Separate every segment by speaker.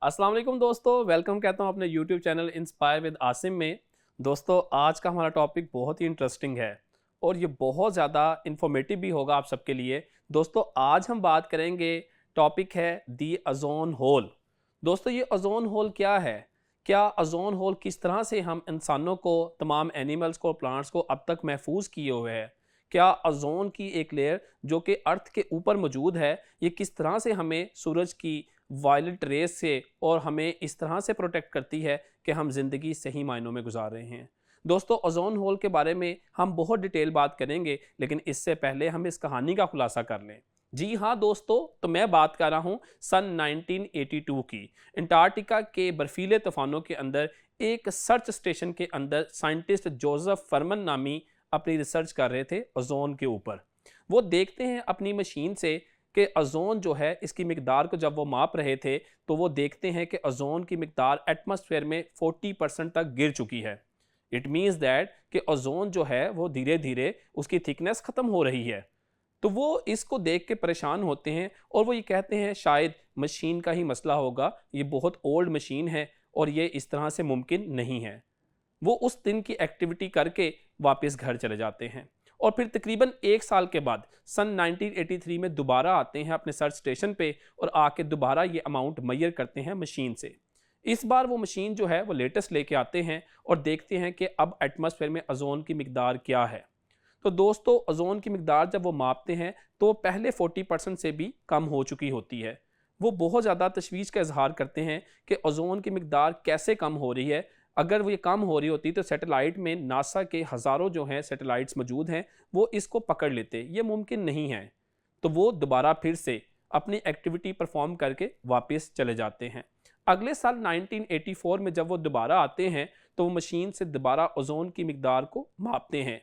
Speaker 1: अस्सलाम वालेकुम दोस्तों, वेलकम कहता हूँ अपने YouTube channel inspire with Asim में। दोस्तों, आज का हमारा टॉपिक बहुत ही इंटरेस्टिंग है और ये बहुत ज़्यादा इंफॉर्मेटिव भी होगा आप सबके लिए। दोस्तों, आज हम बात करेंगे, टॉपिक है दी ओज़ोन होल। दोस्तों, ये ओज़ोन होल क्या है? क्या ओज़ोन होल किस तरह से हम इंसानों को, तमाम एनिमल्स को, प्लांट्स को अब तक महफूज किए हुए है? क्या ओज़ोन की एक लेयर जो कि अर्थ के ऊपर मौजूद है, ये किस तरह से हमें सूरज की वायलेट रेस से और हमें इस तरह से प्रोटेक्ट करती है कि हम ज़िंदगी सही मायनों में गुजार रहे हैं। दोस्तों, ओज़ोन होल के बारे में हम बहुत डिटेल बात करेंगे, लेकिन इससे पहले हम इस कहानी का खुलासा कर लें। जी हाँ दोस्तों, तो मैं बात कर रहा हूँ सन 1982 की। अंटार्कटिका के बर्फीले तूफानों के अंदर एक सर्च स्टेशन के अंदर साइंटिस्ट जोसेफ फरमन नामी अपनी रिसर्च कर रहे थे ओज़ोन के ऊपर। वो देखते हैं अपनी मशीन से कि ओज़ोन जो है, इसकी मिकदार को जब वो माप रहे थे तो वो देखते हैं कि ओज़ोन की मिकदार एटमॉस्फेयर में 40% तक गिर चुकी है। इट मीन्स दैट कि ओज़ोन जो है वो धीरे धीरे उसकी थिकनेस ख़त्म हो रही है। तो वो इसको देख के परेशान होते हैं और वो ये कहते हैं शायद मशीन का ही मसला होगा, ये बहुत ओल्ड मशीन है और ये इस तरह से मुमकिन नहीं है। वो उस दिन की एक्टिविटी करके वापस घर चले जाते हैं और फिर तकरीबन एक साल के बाद सन 1983 में दोबारा आते हैं अपने सर्च स्टेशन पे और आके दोबारा ये अमाउंट मैयर करते हैं मशीन से। इस बार वो मशीन जो है वो लेटेस्ट लेके आते हैं और देखते हैं कि अब एटमॉस्फेयर में ओज़ोन की मिकदार क्या है। तो दोस्तों, ओज़ोन की मिकदार जब वो मापते हैं तो पहले 40% से भी कम हो चुकी होती है। वो बहुत ज़्यादा तशवीश का इजहार करते हैं कि ओज़ोन की मिकदार कैसे कम हो रही है। अगर वो ये कम हो रही होती तो सैटेलाइट में नासा के हज़ारों जो हैं सैटेलाइट्स मौजूद हैं, वो इसको पकड़ लेते। ये मुमकिन नहीं है। तो वो दोबारा फिर से अपनी एक्टिविटी परफॉर्म करके वापस चले जाते हैं। अगले साल 1984 में जब वो दोबारा आते हैं तो वो मशीन से दोबारा ओज़ोन की मिकदार को मापते हैं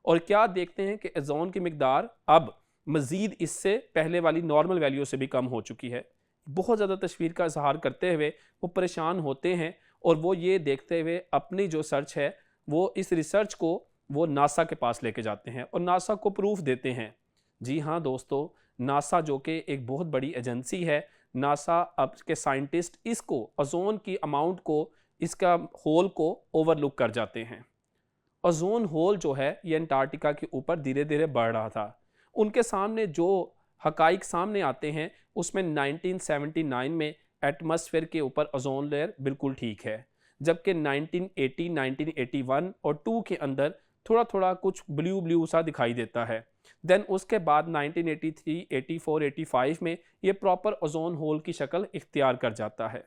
Speaker 1: और क्या देखते हैं कि ओज़ोन की मिकदार अब मज़ीद इससे पहले वाली नॉर्मल वैल्यू से भी कम हो चुकी है। बहुत ज़्यादा तशवीर का इजहार करते हुए वो परेशान होते हैं और वो ये देखते हुए अपनी जो सर्च है, वो इस रिसर्च को वो नासा के पास लेके जाते हैं और नासा को प्रूफ देते हैं। जी हाँ दोस्तों, नासा जो कि एक बहुत बड़ी एजेंसी है, नासा अब के साइंटिस्ट इसको ओज़ोन की अमाउंट को, इसका होल को ओवरलुक कर जाते हैं। ओज़ोन होल जो है ये अंटार्कटिका के ऊपर धीरे धीरे बढ़ रहा था। उनके सामने जो हकाइक सामने आते हैं उसमें 1979 में एटमॉस्फेयर के ऊपर ओज़ोन लेयर बिल्कुल ठीक है, जबकि 1980, 1981 और 2 के अंदर थोड़ा थोड़ा कुछ ब्लू ब्लू सा दिखाई देता है। देन उसके बाद 1983, 84, 85 में ये प्रॉपर ओज़ोन होल की शक्ल इख्तियार कर जाता है।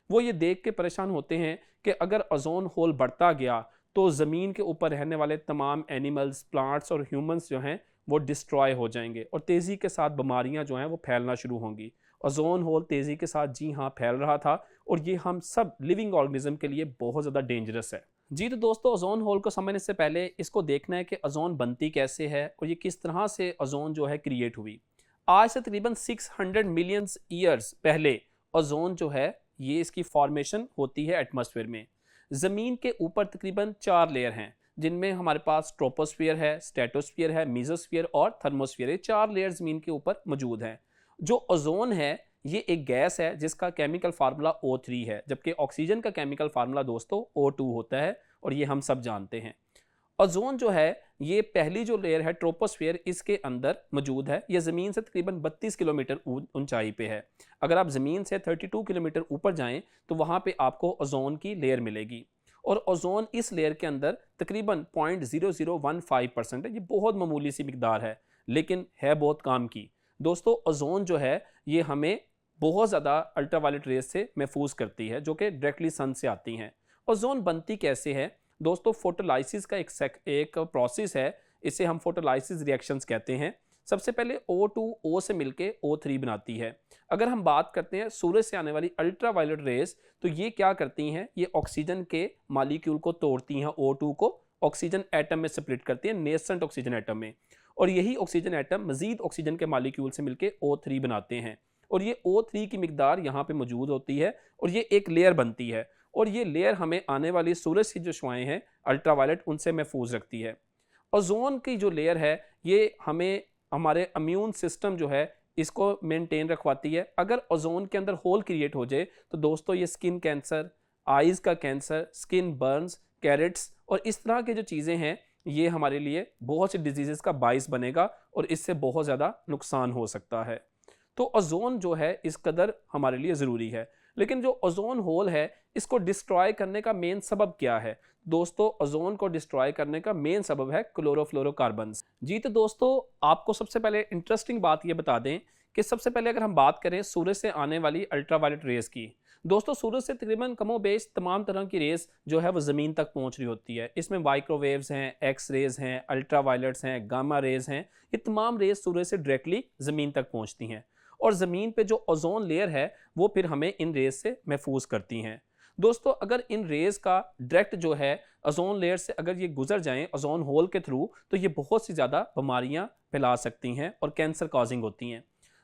Speaker 1: वो ये देख के परेशान होते हैं कि अगर ओज़ोन होल बढ़ता गया तो ज़मीन के ऊपर रहने वाले तमाम एनिमल्स, प्लांट्स और ह्यूमंस जो हैं वो डिस्ट्रॉय हो जाएंगे और तेज़ी के साथ बीमारियां जो हैं वो फैलना शुरू होंगी। ओज़ोन होल तेज़ी के साथ, जी हाँ, फैल रहा था और ये हम सब लिविंग ऑर्गेनिज्म के लिए बहुत ज़्यादा डेंजरस है। जी तो दोस्तों, ओज़ोन होल को समझने से पहले इसको देखना है कि ओज़ोन बनती कैसे है और ये किस तरह से ओज़ोन जो है क्रिएट हुई। आज से तकरीबन 600 मिलियंस ईयर्स पहले ओज़ोन जो है ये इसकी फॉर्मेशन होती है एटमॉस्फेयर में। ज़मीन के ऊपर तकरीबन 4 लेयर हैं, जिनमें हमारे पास ट्रोपोस्फियर है, स्ट्रेटोस्फियर है, मीज़ोस्फियर और थर्मोस्फियर। ये 4 लेयर ज़मीन के ऊपर मौजूद हैं। जो ओज़ोन है ये एक गैस है जिसका केमिकल फार्मूला O3 है, जबकि ऑक्सीजन का केमिकल फार्मूला दोस्तों O2 होता है और ये हम सब जानते हैं। ओज़ोन जो है ये पहली जो लेयर है ट्रोपोस्फियर, इसके अंदर मौजूद है। ये ज़मीन से तकरीबन 32 किलोमीटर ऊंचाई पे है। अगर आप ज़मीन से 32 किलोमीटर ऊपर जाएं तो वहाँ पे आपको ओज़ोन की लेयर मिलेगी और ओज़ोन इस लेयर के अंदर तकरीबन 0.0015% है। ये बहुत मामूली सी मिकदार है, लेकिन है बहुत काम की। दोस्तों, ओज़ोन जो है ये हमें बहुत ज़्यादा अल्ट्रावायलेट रेस से महफूज करती है, जो कि डायरेक्टली सन से आती हैं। ओज़ोन बनती कैसे है दोस्तों? फोटोलाइसिस का एक प्रोसेस है, इसे हम फोटोलाइसिस रिएक्शंस कहते हैं। सबसे पहले O2 O से मिलके O3 बनाती है। अगर हम बात करते हैं सूरज से आने वाली अल्ट्रावायलेट रेस, तो ये क्या करती हैं, ये ऑक्सीजन के मालिक्यूल को तोड़ती हैं, O2 को ऑक्सीजन एटम में स्प्लिट करती हैं, नेसेंट ऑक्सीजन एटम में, और यही ऑक्सीजन एटम मजीद ऑक्सीजन के मालिक्यूल से मिलके O3 बनाते हैं और ये O3 की मिकदार यहाँ पे मौजूद होती है और ये एक लेयर बनती है और ये लेयर हमें आने वाली सूरज की जो शुआएं हैं अल्ट्रावायलेट, उनसे महफूज रखती है। ओज़ोन की जो लेयर है ये हमें हमारे इम्यून सिस्टम जो है इसको मेंटेन रखवाती है। अगर ओजोन के अंदर होल क्रिएट हो जाए तो दोस्तों ये स्किन कैंसर, आइज का कैंसर, स्किन बर्न्स, कैरेट्स और इस तरह की जो चीज़ें हैं ये हमारे लिए बहुत सी डिजीज़ का बाइस बनेगा और इससे बहुत ज़्यादा नुकसान हो सकता है। तो ओजोन जो है इस कदर हमारे लिए ज़रूरी है। लेकिन जो ओजोन होल है इसको डिस्ट्रॉय करने का मेन सबब क्या है? दोस्तों ओजोन को डिस्ट्रॉय करने का मेन सबब है क्लोरोफ्लोरोकार्बन्स। जी तो दोस्तों आपको सबसे पहले इंटरेस्टिंग बात ये बता दें कि सबसे पहले अगर हम बात करें सूरज से आने वाली अल्ट्रावायलेट रेज की, दोस्तों सूरज से तकरीबन कमोबेश तमाम तरह की रेस जो है वो ज़मीन तक पहुंच रही होती है। इसमें माइक्रोवेव्स हैं, एक्स रेज हैं, अल्ट्रावायलेट्स हैं, गामा रेज हैं, ये तमाम रेस सूरज से डायरेक्टली ज़मीन तक पहुंचती हैं और ज़मीन पे जो ओजोन लेयर है वो फिर हमें इन रेज से महफूज करती हैं। दोस्तों अगर इन रेज का डायरेक्ट जो है ओजोन लेयर से अगर ये गुजर जाएं ओजोन होल के थ्रू तो ये बहुत सी ज़्यादा बीमारियां फैला सकती हैं और कैंसर कॉजिंग होती हैं।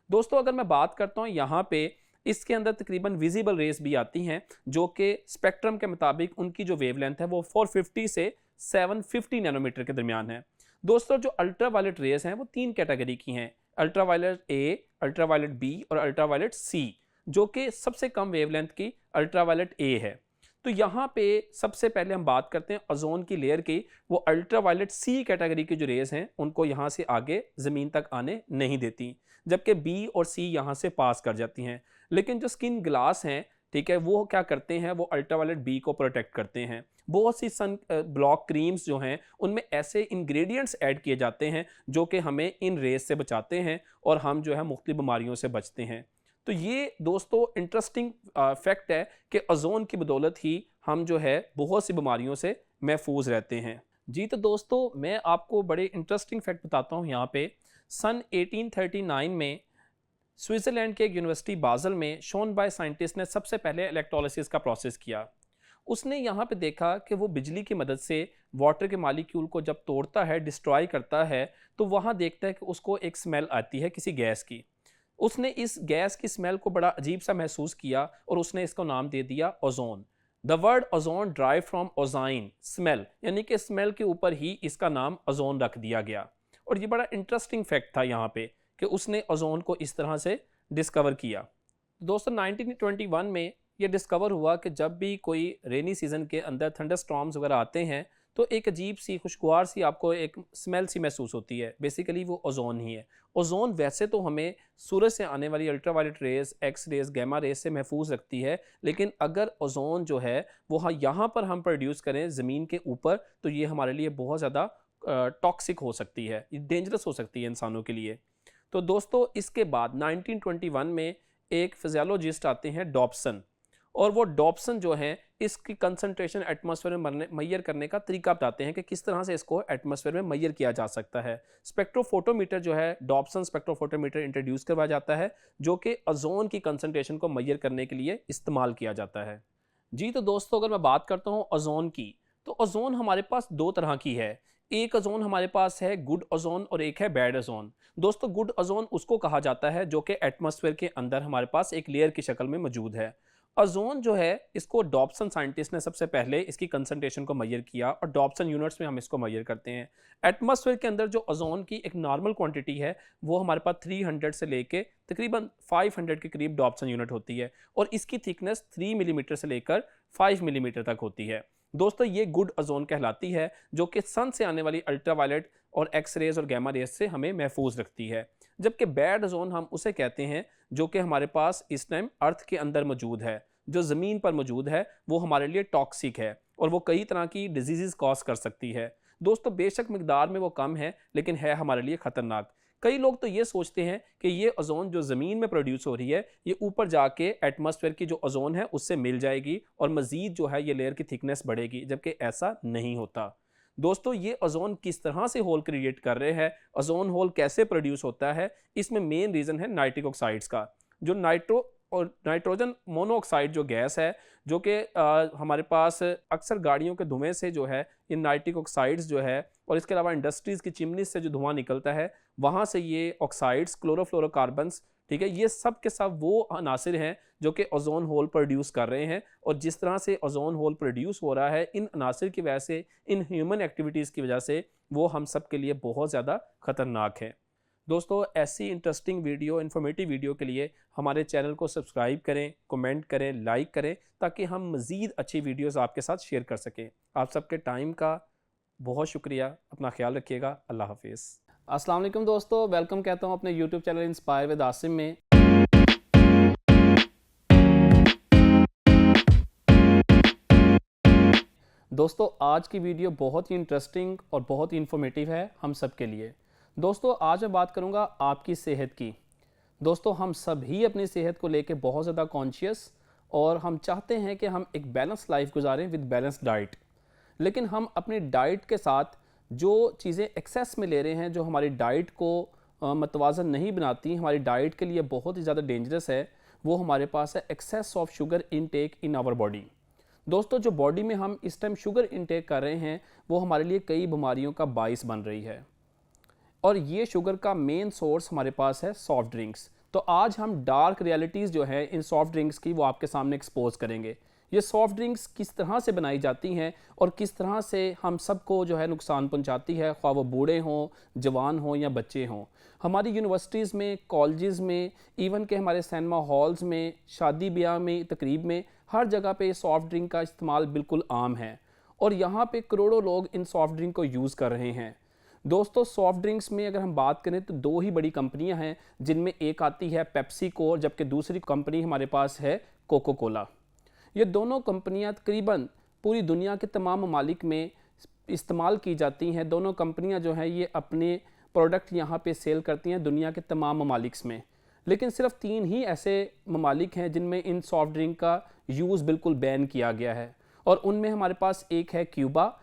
Speaker 1: दोस्तों अगर मैं बात करता हूँ यहाँ पे इसके अंदर तकरीबन विजिबल रेस भी आती हैं जो कि स्पेक्ट्रम के मुताबिक उनकी जो वेवलेंथ है वो 450 से 750 नैनोमीटर के दरमियान है। दोस्तों जो अल्ट्रावायलेट रेस हैं वो 3 कैटेगरी की हैं, अल्ट्रावायलेट ए, अल्ट्रावायलेट बी और अल्ट्रावायलेट सी, जो कि सबसे कम वेवलेंथ की अल्ट्रावायलेट ए है। तो यहाँ पे सबसे पहले हम बात करते हैं ओजोन की लेयर की। वो अल्ट्रावायलेट सी कैटेगरी की जो रेस हैं उनको यहाँ से आगे ज़मीन तक आने नहीं देती, जबकि बी और सी यहाँ से पास कर जाती हैं। लेकिन जो स्किन ग्लास हैं, ठीक है, वो क्या करते हैं, वो अल्ट्रावायलेट बी को प्रोटेक्ट करते हैं। बहुत सी सन ब्लॉक क्रीम्स जो हैं उनमें ऐसे इंग्रेडिएंट्स ऐड किए जाते हैं जो कि हमें इन रेस से बचाते हैं और हम जो है मुख्तलिफ बीमारियों से बचते हैं। तो ये दोस्तों इंटरेस्टिंग फैक्ट है कि ओजोन की बदौलत ही हम जो है बहुत सी बीमारियों से महफूज रहते हैं। जी तो दोस्तों मैं आपको बड़े इंटरेस्टिंग फैक्ट बताता हूँ यहाँ पे। सन 1839 में स्विट्ज़रलैंड के एक यूनिवर्सिटी बाज़ल में शोन बाय साइंटिस्ट ने सबसे पहले इलेक्ट्रोलिसिस का प्रोसेस किया। उसने यहाँ पे देखा कि वो बिजली की मदद से वाटर के मालिक्यूल को जब तोड़ता है, डिस्ट्रॉय करता है, तो वहाँ देखता है कि उसको एक स्मेल आती है किसी गैस की। उसने इस गैस की स्मेल को बड़ा अजीब सा महसूस किया और उसने इसको नाम दे दिया ozone. The word ozone derive from ozein smell, यानी कि स्मेल के ऊपर ही इसका नाम ओजोन रख दिया गया। और ये बड़ा इंटरेस्टिंग फैक्ट था यहाँ पे कि उसने ओजोन को इस तरह से डिस्कवर किया। दोस्तों 1921 में ये डिस्कवर हुआ कि जब भी कोई रेनी सीजन के अंदर थंडरस्टॉर्म्स वगैरह आते हैं तो एक अजीब सी खुशगवार सी आपको एक स्मेल सी महसूस होती है। बेसिकली वो ओजोन ही है। ओजोन वैसे तो हमें सूरज से आने वाली ultraviolet rays, X rays, gamma rays से महफूज रखती है, लेकिन अगर ओजोन जो है वो यहाँ पर हम प्रोड्यूस करें ज़मीन के ऊपर तो ये हमारे लिए बहुत ज़्यादा टॉक्सिक हो सकती है, डेंजरस हो सकती है इंसानों के लिए। तो दोस्तों इसके बाद 1921 में एक फिजियोलॉजिस्ट आते हैं डॉब्सन, और वो डॉब्सन जो है इसकी कंसंट्रेशन एटमॉस्फेयर में मैयर करने का तरीका बताते हैं कि किस तरह से इसको एटमॉस्फेयर में मैयर किया जा सकता है। स्पेक्ट्रोफोटोमीटर जो है, डॉब्सन स्पेक्ट्रोफोटोमीटर इंट्रोड्यूस करवाया जाता है जो कि ओजोन की कंसंट्रेशन को मैयर करने के लिए इस्तेमाल किया जाता है। जी तो दोस्तों अगर मैं बात करता हूँ ओजोन की, तो ओजोन हमारे पास दो तरह की है। एक ओजोन हमारे पास है गुड ओजोन और एक है बैड ओजोन। दोस्तों गुड ओजोन उसको कहा जाता है जो कि एटमॉस्फेयर के अंदर हमारे पास एक लेयर की शक्ल में मौजूद है। ओजोन जो है इसको डॉब्सन साइंटिस्ट ने सबसे पहले इसकी कंसंट्रेशन को मैयर किया और डॉब्सन यूनिट्स में हम इसको मैयर करते हैं। एटमॉस्फेयर के अंदर जो ओजोन की एक नॉर्मल क्वांटिटी है वो हमारे पास 300 से लेके तकरीबन 500 के करीब डॉब्सन यूनिट होती है और इसकी थिकनेस 3 मिलीमीटर से लेकर 5 मिलीमीटर तक होती है। दोस्तों ये गुड ओजोन कहलाती है जो कि सन से आने वाली अल्ट्रावायलेट और एक्स रेज और गामा रेज से हमें महफूज रखती है। जबकि बैड ओजोन हम उसे कहते हैं जो कि हमारे पास इस टाइम अर्थ के अंदर मौजूद है, जो ज़मीन पर मौजूद है, वो हमारे लिए टॉक्सिक है और वो कई तरह की डिजीज़ कॉज कर सकती है। दोस्तों बेशक मिकदार में वो कम है लेकिन है हमारे लिए ख़तरनाक। कई लोग तो ये सोचते हैं कि ये ओजोन जो ज़मीन में प्रोड्यूस हो रही है ये ऊपर जाके एटमॉस्फेयर की जो ओजोन है उससे मिल जाएगी और मज़ीद जो है ये लेयर की थिकनेस बढ़ेगी, जबकि ऐसा नहीं होता। दोस्तों ये ओजोन किस तरह से होल क्रिएट कर रहे हैं, ओजोन होल कैसे प्रोड्यूस होता है, इसमें मेन रीज़न है नाइट्रिक ऑक्साइड्स का। जो नाइट्रोजन मोनोऑक्साइड जो गैस है जो कि हमारे पास अक्सर गाड़ियों के धुएं से जो है ये नाइट्रिक ऑक्साइड्स जो है, और इसके अलावा इंडस्ट्रीज़ की चिमनी से जो धुआं निकलता है वहाँ से ये ऑक्साइड्स, क्लोरोफ्लोरोकार्बन्स, ठीक है, ये सब के सब वो अनासिर हैं जो कि ओजोन होल प्रोड्यूस कर रहे हैं। और जिस तरह से ओजोन होल प्रोड्यूस हो रहा है इन अनासिर की वजह से, इन ह्यूमन एक्टिविटीज़ की वजह से, वो हम सब के लिए बहुत ज़्यादा ख़तरनाक है। दोस्तों ऐसी इंटरेस्टिंग वीडियो, इन्फॉर्मेटिव वीडियो के लिए हमारे चैनल को सब्सक्राइब करें, कमेंट करें, लाइक करें, ताकि हम मज़ीद अच्छी वीडियोस आपके साथ शेयर कर सकें। आप सबके टाइम का बहुत शुक्रिया। अपना ख्याल रखिएगा। अल्लाह हाफिज़। अस्सलाम वालेकुम दोस्तों, वेलकम कहता हूँ अपने YouTube channel inspire with Asim में। दोस्तों आज की वीडियो बहुत ही इंटरेस्टिंग और बहुत ही इंफॉर्मेटिव है हम सब के लिए। दोस्तों आज मैं बात करूंगा आपकी सेहत की। दोस्तों हम सभी अपनी सेहत को लेकर बहुत ज़्यादा कॉन्शियस और हम चाहते हैं कि हम एक बैलेंस लाइफ गुजारें विद बैलेंस डाइट। लेकिन हम अपनी डाइट के साथ जो चीज़ें एक्सेस में ले रहे हैं, जो हमारी डाइट को मतवाज़न नहीं बनाती, हमारी डाइट के लिए बहुत ही ज़्यादा डेंजरस है, वो हमारे पास है excess of sugar intake in our body. दोस्तों जो बॉडी में हम इस टाइम शुगर इनटेक कर रहे हैं वो हमारे लिए कई बीमारियों का बाइस बन रही है, और ये शुगर का मेन सोर्स हमारे पास है सॉफ्ट ड्रिंक्स। तो आज हम डार्क रियलिटीज़ जो है इन सॉफ्ट ड्रिंक्स की वो आपके सामने एक्सपोज करेंगे। ये सॉफ्ट ड्रिंक्स किस तरह से बनाई जाती हैं और किस तरह से हम सबको जो है नुकसान पहुंचाती है, ख्वाह वो बूढ़े हों, जवान हों या बच्चे हों। हमारी यूनिवर्सिटीज़ में, कॉलेजेस में, इवन के हमारे सिनेमा हॉल्स में, शादी ब्याह में, तकरीब में, हर जगह पे सॉफ्ट ड्रिंक का इस्तेमाल बिल्कुल आम है, और यहाँ पे करोड़ों लोग इन सॉफ्ट ड्रिंक को यूज़ कर रहे हैं। दोस्तों सॉफ्ट ड्रिंक्स में अगर हम बात करें तो दो ही बड़ी कंपनियां हैं, जिनमें एक आती है पेप्सी को, जबकि दूसरी कंपनी हमारे पास है कोको कोला। ये दोनों कंपनियां तकरीबन पूरी दुनिया के तमाम ममालिक में इस्तेमाल की जाती हैं। दोनों कंपनियां जो हैं ये अपने प्रोडक्ट यहाँ पे सेल करती हैं दुनिया के तमाम ममालिक में। लेकिन सिर्फ 3 ही ऐसे ममालिक हैं जिनमें इन सॉफ्ट ड्रिंक का यूज़ बिल्कुल बैन किया गया है, और उनमें हमारे पास एक है क्यूबा,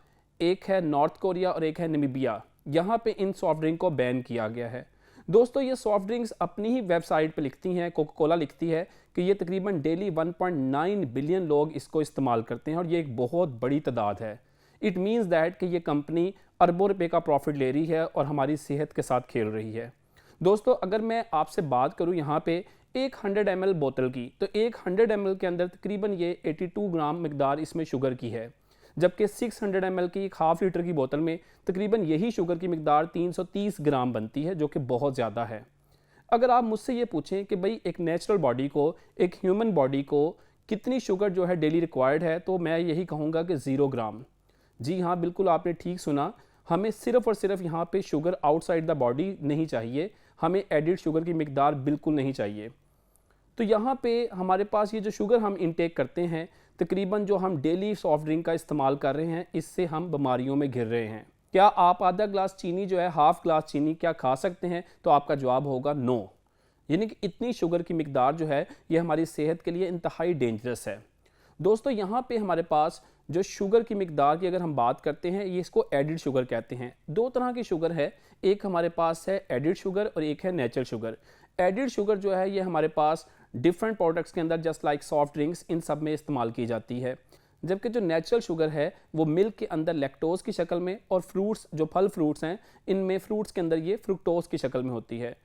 Speaker 1: एक है नॉर्थ कोरिया और एक है नामीबिया। यहाँ पे इन सॉफ्ट ड्रिंक को बैन किया गया है। दोस्तों ये सॉफ्ट ड्रिंक्स अपनी ही वेबसाइट पे लिखती हैं, कोका कोला लिखती है कि ये तकरीबन डेली 1.9 बिलियन लोग इसको इस्तेमाल करते हैं, और ये एक बहुत बड़ी तादाद है। इट मीन्स दैट कि ये कंपनी अरबों रुपए का प्रॉफिट ले रही है और हमारी सेहत के साथ खेल रही है। दोस्तों अगर मैं आपसे बात करूं यहाँ पे एक 100 ml बोतल की, तो एक 100 ml के अंदर तकरीबन ये 82 ग्राम मिकदार इसमें शुगर की है, जबकि 600 ml की एक हाफ लीटर की बोतल में तकरीबन यही शुगर की मिकदार 330 ग्राम बनती है, जो कि बहुत ज़्यादा है। अगर आप मुझसे ये पूछें कि भाई एक नेचुरल बॉडी को, एक ह्यूमन बॉडी को कितनी शुगर जो है डेली रिक्वायर्ड है, तो मैं यही कहूँगा कि 0 ग्राम। जी हाँ, बिल्कुल आपने ठीक सुना, हमें सिर्फ और सिर्फ यहाँ पे शुगर आउटसाइड द बॉडी नहीं चाहिए, हमें एडिड शुगर की मिकदार बिल्कुल नहीं चाहिए। तो यहाँ पे हमारे पास ये जो शुगर हम इंटेक करते हैं, तकरीबन जो हम डेली सॉफ्ट ड्रिंक का इस्तेमाल कर रहे हैं, इससे हम बीमारियों में घिर रहे हैं। क्या आप आधा ग्लास चीनी जो है, हाफ ग्लास चीनी क्या खा सकते हैं? तो आपका जवाब होगा नो। यानी कि इतनी शुगर की मिकदार जो है ये हमारी सेहत के लिए इंतहाई डेंजरस है। दोस्तों यहाँ पे हमारे पास जो शुगर की मिकदार की अगर हम बात करते हैं, ये इसको एडिड शुगर कहते हैं। 2 तरह की शुगर है, एक हमारे पास है एडिड शुगर और एक है नेचुरल शुगर। एडिड शुगर जो है ये हमारे पास डिफरेंट प्रोडक्ट्स के अंदर, जस्ट लाइक सॉफ्ट ड्रिंक्स, इन सब में इस्तेमाल की जाती है। जबकि जो नेचुरल शुगर है वो मिल्क के अंदर लैक्टोज की शक्ल में, और फ्रूट्स, जो फल फ्रूट्स हैं, इनमें फ्रूट्स के अंदर ये फ्रुक्टोज की शक्ल में होती है।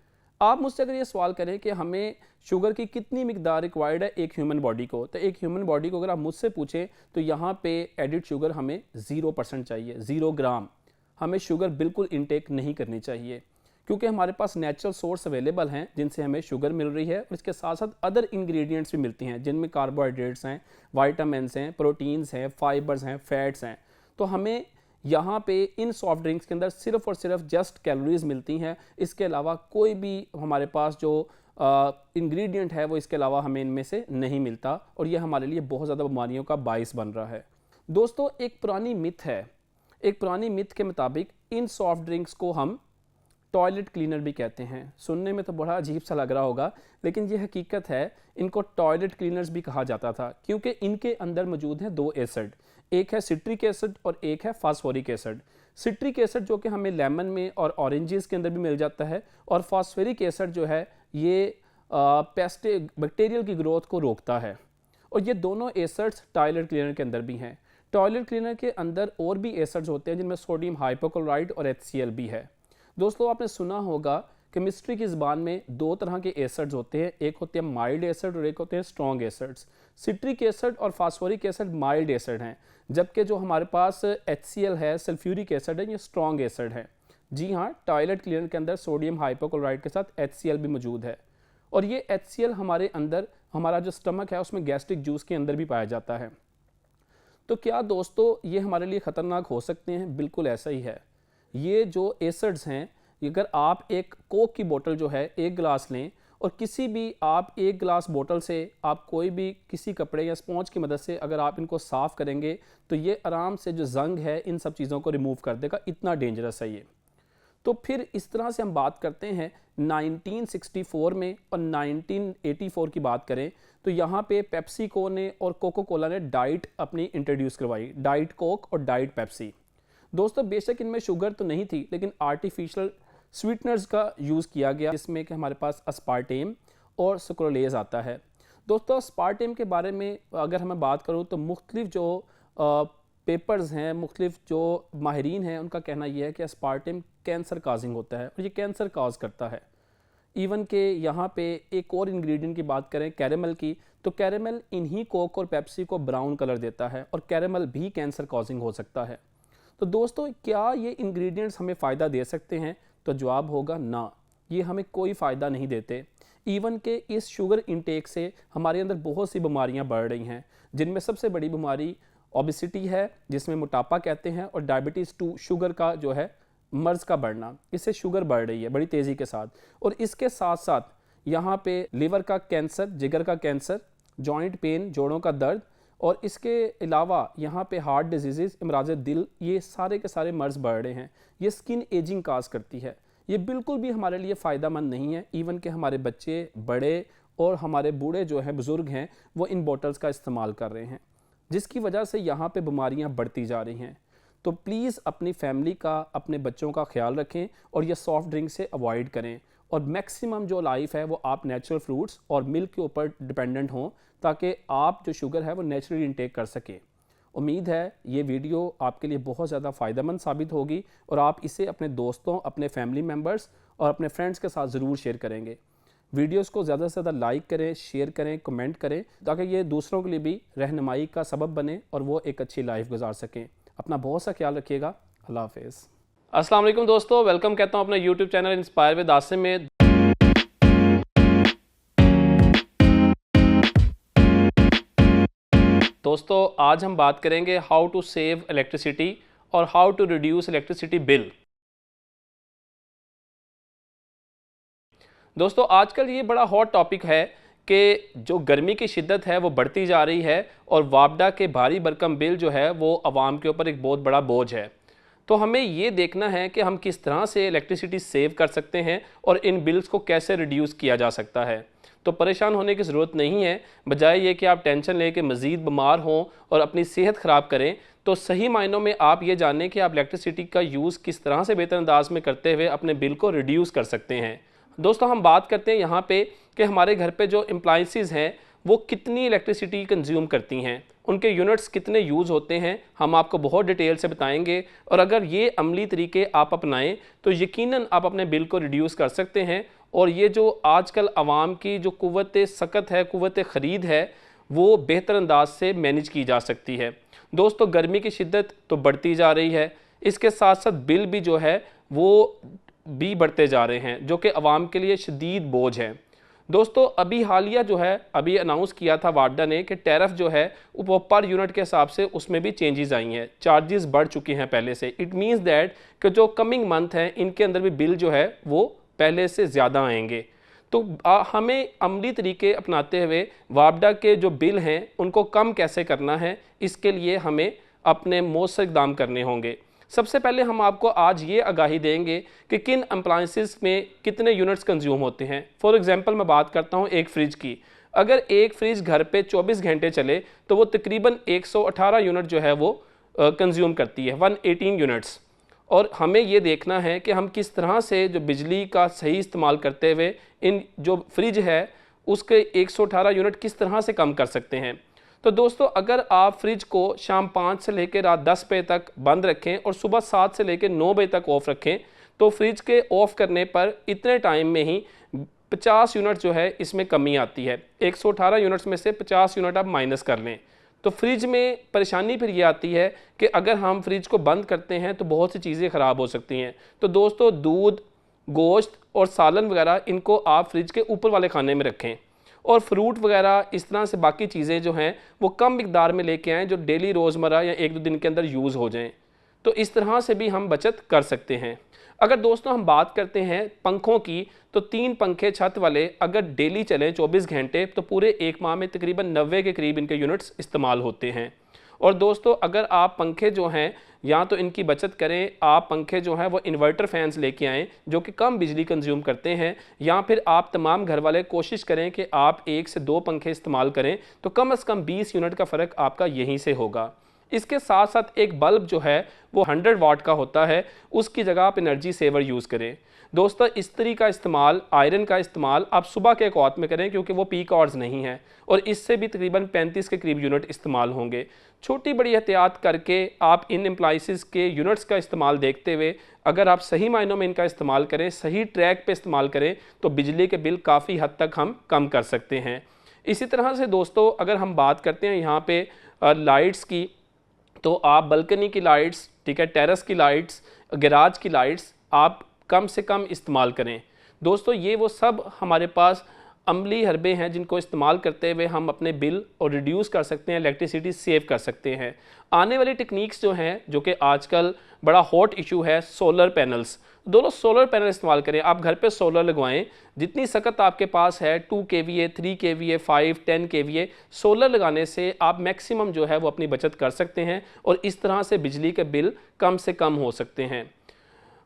Speaker 1: आप मुझसे अगर ये सवाल करें कि हमें शुगर की कितनी मिकदार रिक्वायर्ड है एक ह्यूमन बॉडी को, तो एक ह्यूमन बॉडी को अगर आप मुझसे पूछें तो यहाँ पे एडिड शुगर हमें 0% चाहिए, 0 ग्राम। हमें शुगर बिल्कुल इनटेक नहीं करनी चाहिए, क्योंकि हमारे पास नेचुरल सोर्स अवेलेबल हैं जिनसे हमें शुगर मिल रही है, और इसके साथ साथ अदर इंग्रेडिएंट्स भी मिलती हैं जिनमें कार्बोहाइड्रेट्स हैं, वाइटामिन्स हैं, प्रोटीन्स हैं, फाइबर्स हैं, फैट्स हैं। तो हमें यहाँ पे इन सॉफ्ट ड्रिंक्स के अंदर सिर्फ और सिर्फ जस्ट कैलोरीज मिलती हैं, इसके अलावा कोई भी हमारे पास जो इंग्रेडिएंट है वो इसके अलावा हमें इनमें से नहीं मिलता, और ये हमारे लिए बहुत ज़्यादा बीमारियों का बाइस बन रहा है। दोस्तों एक पुरानी मिथ है, एक पुरानी मिथ के मुताबिक इन सॉफ्ट ड्रिंक्स को हम टॉयलेट क्लीनर भी कहते हैं। सुनने में तो बड़ा अजीब सा लग रहा होगा, लेकिन ये हकीकत है, इनको टॉयलेट क्लीनर्स भी कहा जाता था, क्योंकि इनके अंदर मौजूद हैं 2 एसिड, एक है सिट्रिक एसिड और एक है फास्फोरिक एसिड। सिट्रिक एसिड जो कि हमें लेमन में और ऑरेंजेस के अंदर भी मिल जाता है, और फास्फोरिक एसिड जो है ये बैक्टीरियल की ग्रोथ को रोकता है, और ये दोनों एसिड्स टॉयलेट क्लीनर के अंदर भी हैं। टॉयलेट क्लीनर के अंदर और भी एसिड्स होते हैं जिनमें सोडियम हाइपोक्लोराइड और HCl भी है। दोस्तों आपने सुना होगा केमिस्ट्री की ज़बान में 2 तरह के एसिड्स होते हैं, एक होते हैं माइल्ड एसिड और एक होते हैं स्ट्रॉन्ग एसिड्स। सिट्रिक एसिड और फास्फोरिक एसिड माइल्ड एसिड हैं, जबकि जो हमारे पास HCl है, सल्फ्यूरिक एसिड है, ये स्ट्रॉन्ग एसिड है। जी हाँ, टॉयलेट क्लीनर के अंदर सोडियम हाइपोक्लोराइड के साथ HCl भी मौजूद है। और ये HCl हमारे अंदर, हमारा जो स्टमक है उसमें गैस्ट्रिक जूस के अंदर भी पाया जाता है। तो क्या दोस्तों ये हमारे लिए ख़तरनाक हो सकते हैं? बिल्कुल ऐसा ही है। ये जो एसिड्स हैं, अगर आप एक कोक की बोतल जो है एक गिलास लें और किसी भी आप एक गिलास बोतल से आप कोई भी किसी कपड़े या स्पॉन्ज की मदद से अगर आप इनको साफ़ करेंगे तो ये आराम से जो जंग है इन सब चीज़ों को रिमूव कर देगा। इतना डेंजरस है ये। तो फिर इस तरह से हम बात करते हैं 1964 में और 1984 की बात करें तो यहाँ पे पेप्सिको ने और कोको कोला ने डाइट अपनी इंट्रोड्यूस करवाई, डाइट कोक और डाइट पेप्सी। दोस्तों बेशक इनमें शुगर तो नहीं थी लेकिन आर्टिफिशियल स्वीटनर्स का यूज़ किया गया, जिसमें कि हमारे पास अस्पार्टेम और सुक्रोलेज आता है। दोस्तों अस्पार्टेम के बारे में अगर मैं बात करूँ तो मुख्तलिफ जो पेपर्स हैं, मुख्तलिफ जो माहिरीन हैं, उनका कहना यह है कि अस्पार्टेम कैंसर काजिंग होता है और ये कैंसर काज करता है। इवन के यहाँ पे एक और इंग्रेडिएंट की बात करें कैरेमल की, तो कैरेमल इन्हीं कोक और पेप्सी को ब्राउन कलर देता है और कैरेमल भी कैंसर कॉजिंग हो सकता है। तो दोस्तों क्या ये इंग्रेडिएंट्स हमें फ़ायदा दे सकते हैं? तो जवाब होगा ना, ये हमें कोई फ़ायदा नहीं देते। इवन के इस शुगर इंटेक से हमारे अंदर बहुत सी बीमारियां बढ़ रही हैं, जिनमें सबसे बड़ी बीमारी ओबेसिटी है, जिसमें मोटापा कहते हैं, और डायबिटीज़ 2 शुगर का जो है मर्ज़ का बढ़ना। इससे शुगर बढ़ रही है बड़ी तेज़ी के साथ। और इसके साथ साथ यहाँ पे लिवर का कैंसर, जिगर का कैंसर, जॉइंट पेन, जोड़ों का दर्द, और इसके अलावा यहाँ पे हार्ट डिजीज़, इमराज़ दिल, ये सारे के सारे मर्ज़ बढ़ रहे हैं। ये स्किन एजिंग काज करती है। ये बिल्कुल भी हमारे लिए फ़ायदा मंद नहीं है। इवन के हमारे बच्चे, बड़े और हमारे बूढ़े जो हैं, बुज़ुर्ग हैं, वो इन बॉटल्स का इस्तेमाल कर रहे हैं, जिसकी वजह से यहाँ पे बीमारियाँ बढ़ती जा रही हैं। तो प्लीज़ अपनी फैमिली का, अपने बच्चों का ख्याल रखें और ये सॉफ्ट ड्रिंक से अवॉइड करें। और मैक्सिमम जो लाइफ है वो आप नेचुरल फ्रूट्स और मिल्क के ऊपर डिपेंडेंट हों, ताकि आप जो शुगर है वो नेचुरली इंटेक कर सकें। उम्मीद है ये वीडियो आपके लिए बहुत ज़्यादा फ़ायदेमंद साबित होगी और आप इसे अपने दोस्तों, अपने फैमिली मेम्बर्स और अपने फ्रेंड्स के साथ ज़रूर शेयर करेंगे। वीडियोस को ज़्यादा से ज़्यादा लाइक करें, शेयर करें, कमेंट करें, ताकि ये दूसरों के लिए भी रहनुमाई का सबब बने और वो एक अच्छी लाइफ गुजार सकें। अपना बहुत सा ख्याल रखिएगा। अल्लाह हाफिज़। अस्सलाम वालेकुम दोस्तों, वेलकम कहता हूँ अपना YouTube channel inspire with Asim में। दोस्तों आज हम बात करेंगे हाउ टू सेव इलेक्ट्रिसिटी और how to reduce electricity bill. दोस्तों आजकल ये बड़ा हॉट टॉपिक है कि जो गर्मी की शिद्दत है वो बढ़ती जा रही है और वापडा के भारी भरकम बिल जो है वो आवाम के ऊपर एक बहुत बड़ा बोझ है। तो हमें ये देखना है कि हम किस तरह से इलेक्ट्रिसिटी सेव कर सकते हैं और इन बिल्स को कैसे रिड्यूस किया जा सकता है। तो परेशान होने की ज़रूरत नहीं है, बजाय ये कि आप टेंशन लें कि मज़ीद बीमार हों और अपनी सेहत ख़राब करें। तो सही मायनों में आप ये जानें कि आप इलेक्ट्रिसिटी का यूज़ किस तरह से बेहतर अंदाज में करते हुए अपने बिल को रिड्यूस कर सकते हैं। दोस्तों हम बात करते हैं यहाँ पे कि हमारे घर पे जो अप्लायंसेस हैं वो कितनी इलेक्ट्रिसिटी कंज्यूम करती हैं, उनके यूनिट्स कितने यूज़ होते हैं, हम आपको बहुत डिटेल से बताएंगे। और अगर ये अमली तरीके आप अपनाएं तो यकीनन आप अपने बिल को रिड्यूस कर सकते हैं। और ये जो आजकल आवाम की जो कुव्वत सकत है, कुव्वत ख़रीद है, वो बेहतर अंदाज से मैनेज की जा सकती है। दोस्तों गर्मी की शिद्दत तो बढ़ती जा रही है, इसके साथ साथ बिल भी जो है वो भी बढ़ते जा रहे हैं, जो कि आवाम के लिए शदीद बोझ है। दोस्तों अभी हालिया जो है, अभी अनाउंस किया था वाडा ने कि टैरिफ जो है वो पर यूनिट के हिसाब से उसमें भी चेंजेस आई हैं, चार्जेस बढ़ चुके हैं पहले से। इट मीन्स दैट कि जो कमिंग मंथ हैं इनके अंदर भी बिल जो है वो पहले से ज़्यादा आएंगे। तो हमें अमली तरीके अपनाते हुए वापडा के जो बिल हैं उनको कम कैसे करना है, इसके लिए हमें अपने मौसर इक़दाम करने होंगे। सबसे पहले हम आपको आज ये आगाही देंगे कि किन अप्लायंसेस में कितने यूनिट्स कंज्यूम होते हैं। फॉर एग्जांपल मैं बात करता हूँ एक फ़्रिज की। अगर एक फ़्रिज घर पे 24 घंटे चले तो वो तकरीबन 118 यूनिट जो है वो कंज्यूम करती है, 118 यूनिट्स। और हमें ये देखना है कि हम किस तरह से जो बिजली का सही इस्तेमाल करते हुए इन जो फ्रिज है उसके 118 यूनिट किस तरह से कम कर सकते हैं। तो दोस्तों अगर आप फ्रिज को शाम 5 से लेकर रात 10 बजे तक बंद रखें और सुबह 7 से लेकर 9 बजे तक ऑफ़ रखें, तो फ्रिज के ऑफ़ करने पर इतने टाइम में ही 50 यूनिट जो है इसमें कमी आती है। 118 यूनिट्स में से 50 यूनिट आप माइनस कर लें, तो फ्रिज में परेशानी फिर ये आती है कि अगर हम फ्रिज को बंद करते हैं तो बहुत सी चीज़ें ख़राब हो सकती हैं। तो दोस्तों दूध, गोश्त और सालन वगैरह इनको आप फ्रिज के ऊपर वाले खाने में रखें, और फ्रूट वगैरह इस तरह से बाकी चीज़ें जो हैं वो कम मिकदार में लेके आएँ, जो डेली रोज़मर्रा या 1-2 दिन के अंदर यूज़ हो जाएँ। तो इस तरह से भी हम बचत कर सकते हैं। अगर दोस्तों हम बात करते हैं पंखों की, तो 3 पंखे छत वाले अगर डेली चलें 24 घंटे तो पूरे 1 माह में तकरीबन 90 के करीब इनके यूनिट्स इस्तेमाल होते हैं। और दोस्तों अगर आप पंखे जो हैं या तो इनकी बचत करें, आप पंखे जो हैं वो इन्वर्टर फैंस लेके आएँ जो कि कम बिजली कंज्यूम करते हैं, या फिर आप तमाम घर वाले कोशिश करें कि आप 1 से 2 पंखे इस्तेमाल करें, तो कम से कम 20 यूनिट का फ़र्क आपका यहीं से होगा। इसके साथ साथ एक बल्ब जो है वो 100 वाट का होता है, उसकी जगह आप एनर्जी सेवर यूज़ करें। दोस्तों इस्त्री का इस्तेमाल, आयरन का इस्तेमाल आप सुबह के औकात में करें क्योंकि वो पीक आवर्स नहीं है, और इससे भी तकरीबन 35 के करीब यूनिट इस्तेमाल होंगे। छोटी बड़ी एहतियात करके आप इन एप्लाइंसेस के यूनिट्स का इस्तेमाल देखते हुए अगर आप सही मायनों में इनका इस्तेमाल करें, सही ट्रैक पे इस्तेमाल करें, तो बिजली के बिल काफ़ी हद तक हम कम कर सकते हैं। इसी तरह से दोस्तों अगर हम बात करते हैं यहाँ पे लाइट्स की, तो आप बालकनी की लाइट्स, ठीक है, टेरेस की लाइट्स, गैराज की लाइट्स आप कम से कम इस्तेमाल करें। दोस्तों ये वो सब हमारे पास अमली हरबे हैं जिनको इस्तेमाल करते हुए हम अपने बिल और रिड्यूस कर सकते हैं, इलेक्ट्रिसिटी सेव कर सकते हैं। आने वाली टेक्निक्स जो हैं, जो कि आजकल बड़ा हॉट इशू है, सोलर पैनल्स। दोनों सोलर पैनल इस्तेमाल करें, आप घर पे सोलर लगवाएं, जितनी सख्त आपके पास है 2 kVA, 3 kVA, 5, 10 kVA सोलर लगाने से आप मैक्सिमम जो है वो अपनी बचत कर सकते हैं, और इस तरह से बिजली के बिल कम से कम हो सकते हैं।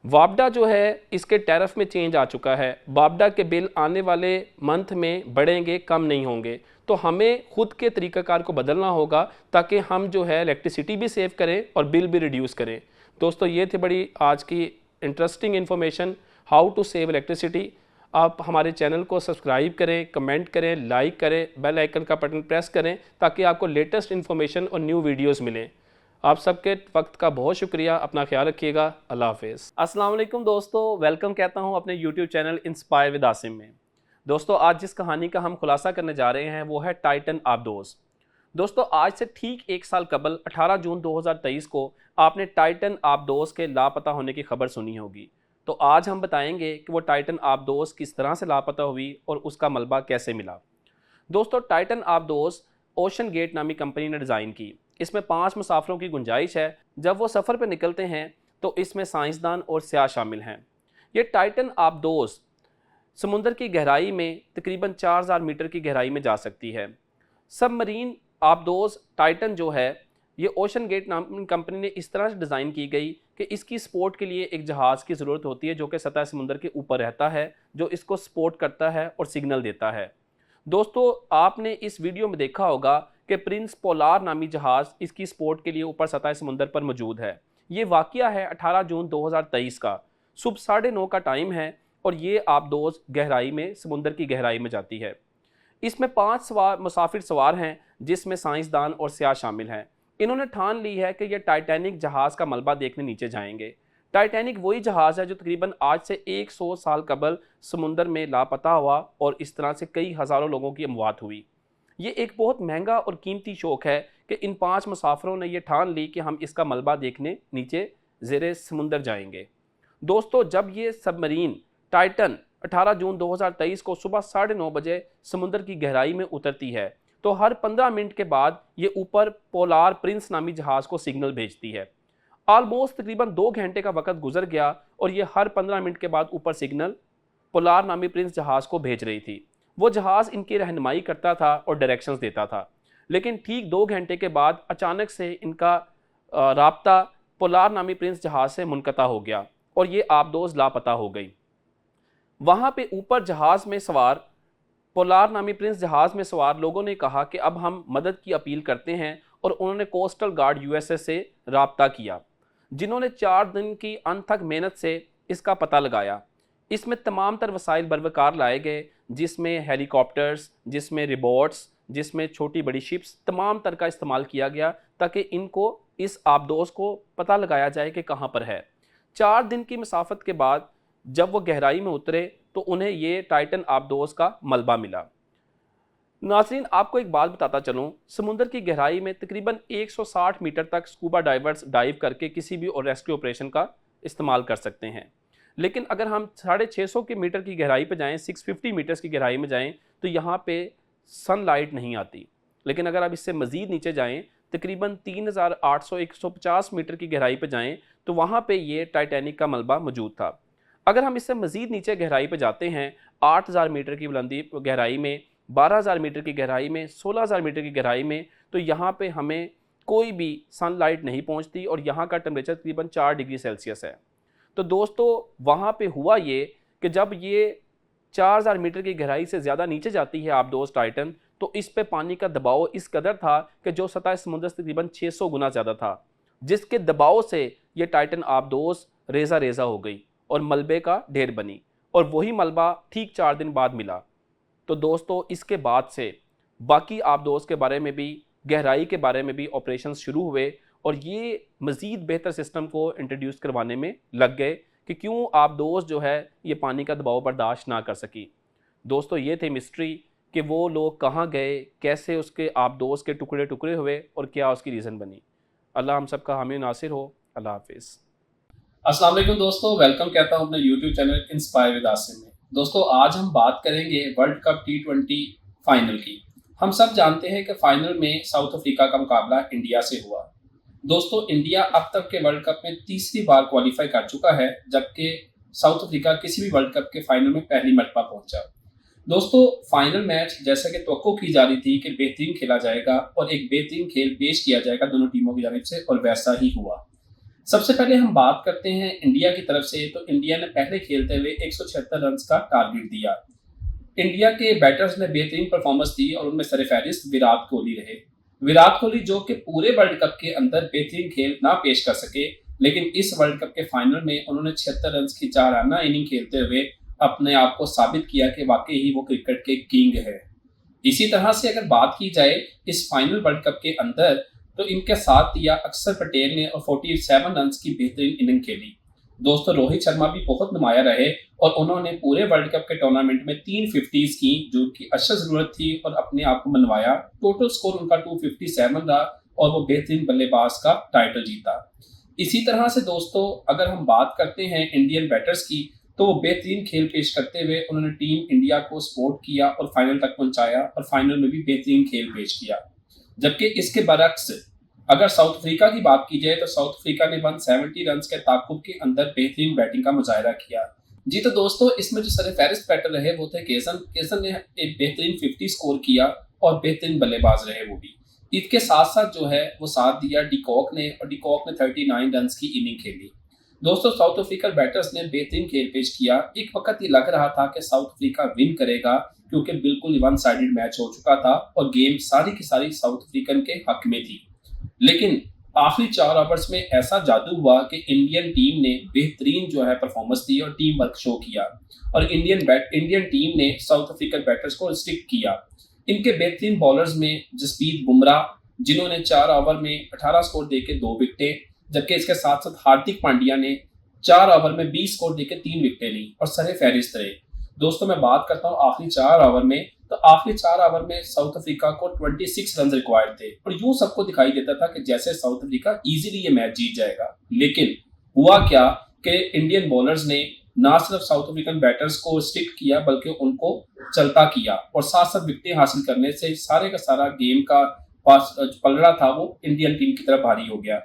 Speaker 1: वापडा जो है इसके टैरिफ में चेंज आ चुका है, वापडा के बिल आने वाले मंथ में बढ़ेंगे, कम नहीं होंगे। तो हमें खुद के तरीक़ाकार को बदलना होगा ताकि हम जो है इलेक्ट्रिसिटी भी सेव करें और बिल भी रिड्यूस करें। दोस्तों ये थी बड़ी आज की interesting information, how to save electricity. आप हमारे चैनल को सब्सक्राइब करें, कमेंट करें, लाइक करें, बेल आइकन का बटन प्रेस करें ताकि आपको लेटेस्ट इन्फॉर्मेशन और न्यू वीडियोस मिलें। आप सबके वक्त का बहुत शुक्रिया, अपना ख्याल रखिएगा, अल्लाह हाफिज़। अस्सलाम वालेकुम दोस्तों, वेलकम कहता हूं अपने YouTube channel inspire with Asim में। दोस्तों आज जिस कहानी का हम खुलासा करने जा रहे हैं वो है टाइटन आबदोस। दोस्तों आज से ठीक 1 साल कबल 18 जून 2023 को आपने टाइटन आबदोस के लापता होने की खबर सुनी होगी। तो आज हम बताएंगे कि वो टाइटन आबदोस किस तरह से लापता हुई और उसका मलबा कैसे मिला। दोस्तों टाइटन आबदोस ओशन गेट नामी कंपनी ने डिज़ाइन की। इसमें 5 मुसाफिरों की गुंजाइश है। जब वो सफ़र पर निकलते हैं तो इसमें साइंसदान और सियाह शामिल हैं। ये टाइटन आबदोस समुंदर की गहराई में तकरीबन 4000 मीटर की गहराई में जा सकती है। सबमरीन आबदोस टाइटन जो है ये ओशन गेट नाम कंपनी ने इस तरह से डिज़ाइन की गई कि इसकी सपोर्ट के लिए एक जहाज़ की ज़रूरत होती है जो कि सतह समुंदर के ऊपर रहता है, जो इसको सपोर्ट करता है और सिग्नल देता है। दोस्तों आपने इस वीडियो में देखा होगा कि प्रिंस पोलार नामी जहाज़ इसकी सपोर्ट के लिए ऊपर सतह समुंदर पर मौजूद है। ये वाक़या है 18 जून 2023 का, सुबह 9:30 का टाइम है, और ये आबदोस गहराई में, समुंदर की गहराई में जाती है। इसमें 5 मुसाफिर सवार हैं जिसमें साइंसदान और सियाह शामिल हैं। इन्होंने ठान ली है कि यह टाइटैनिक जहाज़ का मलबा देखने नीचे जाएंगे। टाइटैनिक वही जहाज़ है जो तकरीबन आज से 100 साल कबल समुंदर में लापता हुआ और इस तरह से कई हज़ारों लोगों की अमवात हुई। ये एक बहुत महंगा और कीमती शौक है कि इन 5 मुसाफिरों ने यह ठान ली कि हम इसका मलबा देखने नीचे ज़ेरे समुंदर जाएंगे। दोस्तों जब ये सबमरीन टाइटन 18 जून 2023 को सुबह 9:30 बजे समुंदर की गहराई में उतरती है तो हर 15 मिनट के बाद ये ऊपर पोलार प्रिंस नामी जहाज़ को सिग्नल भेजती है। ऑलमोस्ट तकरीबन 2 घंटे का वक्त गुजर गया और ये हर 15 मिनट के बाद ऊपर सिग्नल पोलार नामी प्रिंस जहाज़ को भेज रही थी। वो जहाज़ इनकी रहनुमाई करता था और डायरेक्शंस देता था, लेकिन ठीक 2 घंटे के बाद अचानक से इनका राब्ता पोलार नामी प्रिंस जहाज़ से मुनक़ता हो गया और ये आबदोस लापता हो गई। वहाँ पे ऊपर जहाज़ में सवार, पोलार नामी प्रिंस जहाज़ में सवार लोगों ने कहा कि अब हम मदद की अपील करते हैं, और उन्होंने कोस्टल गार्ड यूएसए से राब्ता किया, जिन्होंने 4 दिन की अनथक मेहनत से इसका पता लगाया। इसमें तमाम तर वसाइल बरवकार लाए गए, जिसमें हेलीकॉप्टर्स, जिसमें रिबोट्स, जिसमें छोटी बड़ी शिप्स, तमाम तर का इस्तेमाल किया गया ताकि इनको, इस आबदोस को पता लगाया जाए कि कहाँ पर है। 4 दिन की मसाफत के बाद जब वो गहराई में उतरे तो उन्हें ये टाइटन आबदोस का मलबा मिला। नाज़रीन, आपको एक बात बताता चलूँ, समुद्र की गहराई में तकरीबन 160 मीटर तक स्कूबा डाइवर्स डाइव करके किसी भी रेस्क्यू ऑपरेशन का इस्तेमाल कर सकते हैं। लेकिन अगर हम 650 की मीटर की गहराई पे जाएँ, 650 मीटर्स की गहराई में जाएँ, तो यहाँ पे सनलाइट नहीं आती। लेकिन अगर आप इससे मज़ीद नीचे जाएँ, तकरीबन 3800-150 मीटर की गहराई पे जाएँ, तो वहाँ पे ये टाइटैनिक का मलबा मौजूद था। अगर हम इससे मज़ीद नीचे गहराई पे जाते हैं, 8000 मीटर की बुलंदी गहराई में, 12,000 मीटर की गहराई में, 16,000 मीटर की गहराई में, तो यहाँ पे हमें कोई भी सनलाइट नहीं पहुँचती और यहाँ का टेम्परेचर तकरीबन 4 डिग्री सेल्सियस है। तो दोस्तों, वहाँ पे हुआ ये कि जब ये 4000 मीटर की गहराई से ज़्यादा नीचे जाती है आबदोज़ टाइटन, तो इस पे पानी का दबाव इस कदर था कि जो सतह समुद्र से तकरीबन 600 गुना ज़्यादा था, जिसके दबाव से ये टाइटन आबदोज़ रेज़ा रेज़ा हो गई और मलबे का ढेर बनी, और वही मलबा ठीक 4 दिन बाद मिला। तो दोस्तों, इसके बाद से बाकी आबदोज़ के बारे में भी, गहराई के बारे में भी ऑपरेशंस शुरू हुए और ये मज़ीद बेहतर सिस्टम को इंट्रोड्यूस करवाने में लग गए कि क्यों आबदोज़ जो है ये पानी का दबाव बर्दाश्त ना कर सकी। दोस्तों, ये थे मिस्ट्री कि वो लोग कहाँ गए, कैसे उसके आबदोज़ के टुकड़े टुकड़े हुए और क्या उसकी रीज़न बनी। अल्लाह हम सब का हामी नासिर हो। अल्लाह हाफिज़। अस्सलाम वालेकुम दोस्तों, वेलकम कहता हूँ अपने YouTube channel inspire with Asim में। दोस्तों, आज हम बात करेंगे वर्ल्ड कप T20 फाइनल की। हम सब जानते हैं कि फाइनल में साउथ अफ्रीका का मुकाबला इंडिया से हुआ। दोस्तों, इंडिया अब तक के वर्ल्ड कप में तीसरी बार क्वालिफाई कर चुका है, जबकि साउथ अफ्रीका किसी भी वर्ल्ड कप के फाइनल में पहली मरतबा पहुंचा। दोस्तों, फाइनल मैच जैसा कि तवक्को की जा रही थी कि बेहतरीन खेला जाएगा और एक बेहतरीन खेल पेश किया जाएगा दोनों टीमों की जानिब से, और वैसा ही हुआ। सबसे पहले हम बात करते हैं इंडिया की तरफ से। तो इंडिया ने पहले खेलते हुए 176 रन का टारगेट दिया। इंडिया के बैटर्स ने बेहतरीन परफॉर्मेंस दी और उनमें सरफहरिस्त विराट कोहली रहे। विराट कोहली जो कि पूरे वर्ल्ड कप के अंदर बेहतरीन खेल ना पेश कर सके, लेकिन इस वर्ल्ड कप के फाइनल में उन्होंने 76 रन की 4 आना इनिंग खेलते हुए अपने आप को साबित किया कि वाकई ही वो क्रिकेट के किंग है। इसी तरह से अगर बात की जाए इस फाइनल वर्ल्ड कप के अंदर, तो इनके साथ दिया अक्षर पटेल ने और 47 रन की बेहतरीन इनिंग खेली। दोस्तों, रोहित शर्मा भी बहुत नुमाया रहे और उन्होंने पूरे वर्ल्ड कप के टूर्नामेंट में 3 50s की, जो कि अशद जरूरत थी, और अपने आप को मनवाया। टोटल स्कोर उनका 257 रहा और वो बेहतरीन बल्लेबाज का टाइटल जीता। इसी तरह से दोस्तों, अगर हम बात करते हैं इंडियन बैटर्स की, तो वो बेहतरीन खेल पेश करते हुए उन्होंने टीम इंडिया को सपोर्ट किया और फाइनल तक पहुंचाया और फाइनल में भी बेहतरीन खेल पेश किया। जबकि इसके बरक्स अगर साउथ अफ्रीका की बात की जाए, तो साउथ अफ्रीका ने 170 रन के ताकुब के अंदर बेहतरीन बैटिंग का मुजाहिरा किया। जी तो दोस्तों, इसमें जो सरफहरिस्त बैटर रहे वो थे केसन ने एक बेहतरीन 50 स्कोर किया और बेहतरीन बल्लेबाज रहे वो भी। इसके साथ साथ जो है वो साथ दिया डिकॉक ने, और डिकॉक ने 39 रन की इनिंग खेली। दोस्तों, साउथ अफ्रीकन बैटर्स ने बेहतरीन खेल पेश किया। एक वक्त ये लग रहा था कि साउथ अफ्रीका विन करेगा, क्योंकि बिल्कुल वन साइडेड मैच हो चुका था और गेम सारी की सारी साउथ अफ्रीकन के हक में थी। लेकिन आखिरी 4 ओवर्स में ऐसा जादू हुआ कि इंडियन टीम ने बेहतरीन जो है परफॉर्मेंस दी और टीम वर्क शो किया, और इंडियन टीम ने साउथ अफ्रीकन बैटर्स को रिस्ट्रिक्ट किया। इनके बेहतरीन बॉलर्स में जसप्रीत बुमराह, जिन्होंने 4 ओवर में 18 स्कोर देके 2 विकेटें, जबकि इसके साथ साथ हार्दिक पांड्या ने 4 ओवर में 20 स्कोर देके 3 विकेटें ली और सरफहरिस्त रहे। दोस्तों, मैं बात करता हूँ आखिरी 4 ओवर में, तो आखिरी 4 ओवर में साउथ अफ्रीका को 26 रन रिक्वायर्ड थे और यूं सबको दिखाई देता था कि जैसे साउथ अफ्रीका इजीली ये मैच जीत जाएगा। लेकिन हुआ क्या कि इंडियन बॉलर्स ने ना सिर्फ साउथ अफ्रीकन बैटर्स को स्टिक किया, बल्कि उनको चलता किया और साथ साथ विकेटें हासिल करने से सारे का सारा गेम का पलड़ा था वो इंडियन टीम की तरफ भारी हो गया।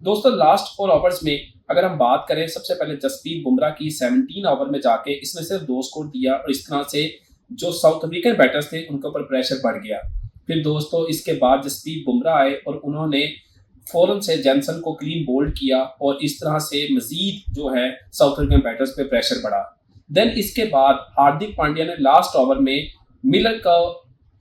Speaker 1: दोस्तों, लास्ट 4 ओवर्स में अगर हम बात करें, सबसे पहले जसप्रीत बुमराह की 17 ओवर में जाके इसमें सिर्फ 2 स्कोर दिया और इस तरह से जो साउथ अफ्रीकन बैटर्स थे उनके ऊपर प्रेशर बढ़ गया। फिर दोस्तों, इसके बाद जसप्रीत बुमराह आए और उन्होंने फौरन से जॉनसन को क्लीन बोल्ड किया और इस तरह से मजीद जो है साउथ अफ्रीकन बैटर्स पे प्रेशर बढ़ा। देन इसके बाद हार्दिक पांड्या ने लास्ट ओवर में मिलर का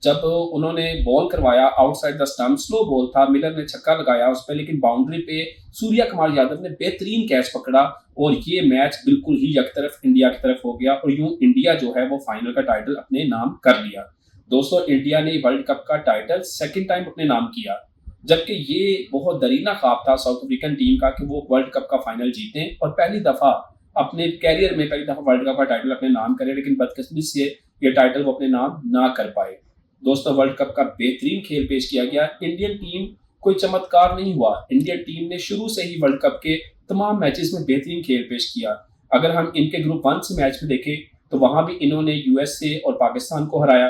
Speaker 1: जब उन्होंने बॉल करवाया outside the stump, slow ball था, मिलर ने छक्का लगाया उस पर, लेकिन बाउंड्री पे सूर्या कुमार यादव ने बेहतरीन कैच पकड़ा और ये मैच बिल्कुल ही एक तरफ इंडिया की तरफ हो गया और यूं इंडिया जो है वो फाइनल का टाइटल अपने नाम कर लिया। दोस्तों, इंडिया ने वर्ल्ड कप का टाइटल सेकंड टाइम अपने नाम किया, जबकि ये बहुत दरीना ख्वाब था साउथ अफ्रीकन टीम का कि वो वर्ल्ड कप का फाइनल जीतें और पहली दफा अपने कैरियर में पहली दफा वर्ल्ड कप का टाइटल अपने नाम करें, लेकिन बदकिस्मती से ये टाइटल वो अपने नाम ना कर पाए।
Speaker 2: दोस्तों वर्ल्ड कप का बेहतरीन खेल पेश किया गया। इंडियन टीम कोई चमत्कार नहीं हुआ, इंडियन टीम ने शुरू से ही वर्ल्ड कप के तमाम मैचेस में बेहतरीन खेल पेश किया। अगर हम इनके ग्रुप 1 से मैच में देखें तो वहां भी इन्होंने यूएसए और पाकिस्तान को हराया।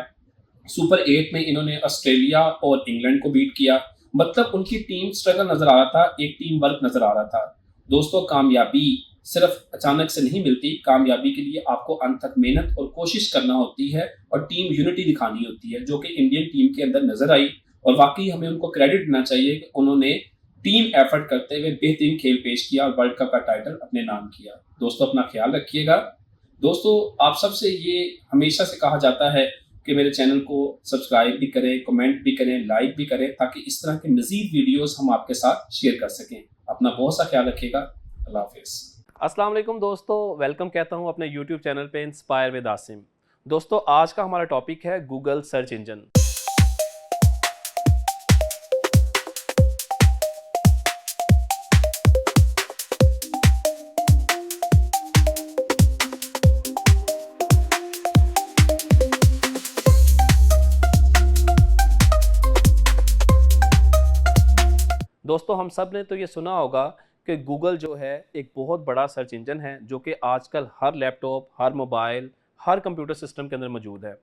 Speaker 2: सुपर 8 में इन्होंने ऑस्ट्रेलिया और इंग्लैंड को बीट किया। मतलब उनकी टीम स्ट्रगल नजर आ रहा था, एक टीम वर्क नजर आ रहा था। दोस्तों कामयाबी सिर्फ अचानक से नहीं मिलती, कामयाबी के लिए आपको अंत तक मेहनत और कोशिश करना होती है और टीम यूनिटी दिखानी होती है, जो कि इंडियन टीम के अंदर नजर आई। और वाकई हमें उनको क्रेडिट देना चाहिए कि उन्होंने टीम एफर्ट करते हुए बेहतरीन खेल पेश किया और वर्ल्ड कप का टाइटल अपने नाम किया। दोस्तों अपना ख्याल रखिएगा। दोस्तों आप सबसे ये हमेशा से कहा जाता है कि मेरे चैनल को सब्सक्राइब भी करें, कमेंट भी करें, लाइक भी करें, ताकि इस तरह के मजीद वीडियोस हम आपके साथ शेयर कर सकें। अपना बहुत सा ख्याल रखिएगा। अल्लाह हाफिज़।
Speaker 1: अस्सलाम वालेकुम दोस्तों, वेलकम कहता हूं अपने यूट्यूब चैनल पे इंस्पायर विद आसिम। दोस्तों आज का हमारा टॉपिक है गूगल सर्च इंजन। दोस्तों हम सब ने तो ये सुना होगा कि गूगल जो है एक बहुत बड़ा सर्च इंजन है जो कि आजकल हर लैपटॉप, हर मोबाइल, हर कंप्यूटर सिस्टम के अंदर मौजूद है।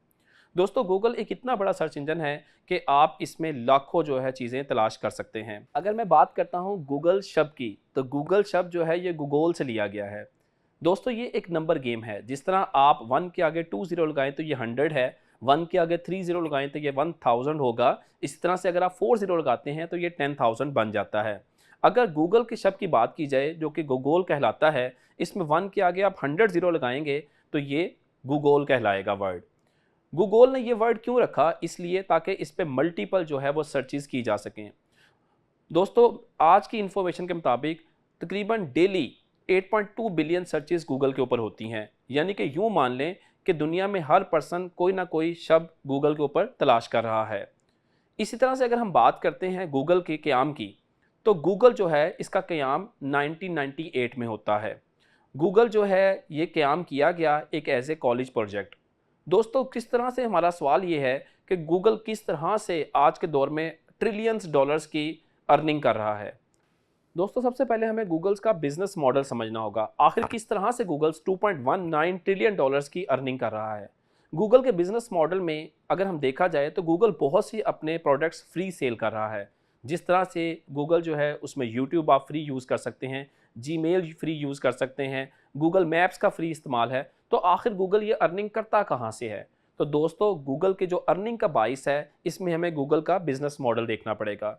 Speaker 1: दोस्तों गूगल एक इतना बड़ा सर्च इंजन है कि आप इसमें लाखों जो है चीज़ें तलाश कर सकते हैं। अगर मैं बात करता हूँ गूगल शब्द की, तो गूगल शब्द जो है ये गूगल से लिया गया है। दोस्तों ये एक नंबर गेम है। जिस तरह आप 1 के आगे 2 ज़ीरो लगाएं तो ये 100 है, 1 के आगे 3 ज़ीरो लगाएं तो ये 1000 होगा। इस तरह से अगर आप 4 ज़ीरो लगाते हैं तो ये 10,000 बन जाता है। अगर गूगल के शब्द की बात की जाए जो कि गूगल कहलाता है, इसमें 1 के आगे आप 100 ज़ीरो लगाएंगे तो ये गूगल कहलाएगा वर्ड। गूगल ने ये वर्ड क्यों रखा? इसलिए ताकि इस पे मल्टीपल जो है वो सर्चेस की जा सकें। दोस्तों आज की इंफॉर्मेशन के मुताबिक तकरीबन डेली 8.2 बिलियन सर्चेस गूगल के ऊपर होती हैं। यानी कि यूँ मान लें कि दुनिया में हर पर्सन कोई ना कोई शब्द गूगल के ऊपर तलाश कर रहा है। इसी तरह से अगर हम बात करते हैं गूगल के क़याम की, तो गूगल जो है इसका क़याम 1998 में होता है। गूगल जो है ये क़याम किया गया एक एज ए कॉलेज प्रोजेक्ट। दोस्तों किस तरह से, हमारा सवाल ये है कि गूगल किस तरह से आज के दौर में ट्रिलियंस डॉलर्स की अर्निंग कर रहा है। दोस्तों सबसे पहले हमें गूगल्स का बिजनेस मॉडल समझना होगा। आखिर किस तरह से गूगल्स 2.19 ट्रिलियन डॉलर्स की अर्निंग कर रहा है। गूगल के बिजनेस मॉडल में अगर हम देखा जाए तो गूगल बहुत सी अपने प्रोडक्ट्स फ्री सेल कर रहा है। जिस तरह से गूगल जो है उसमें यूट्यूब आप फ्री यूज़ कर सकते हैं, जीमेल फ्री यूज़ कर सकते हैं, गूगल मैप्स का फ्री इस्तेमाल है। तो आखिर गूगल ये अर्निंग करता कहाँ से है? तो दोस्तों गूगल के जो अर्निंग का बाइस है, इसमें हमें गूगल का बिजनेस मॉडल देखना पड़ेगा।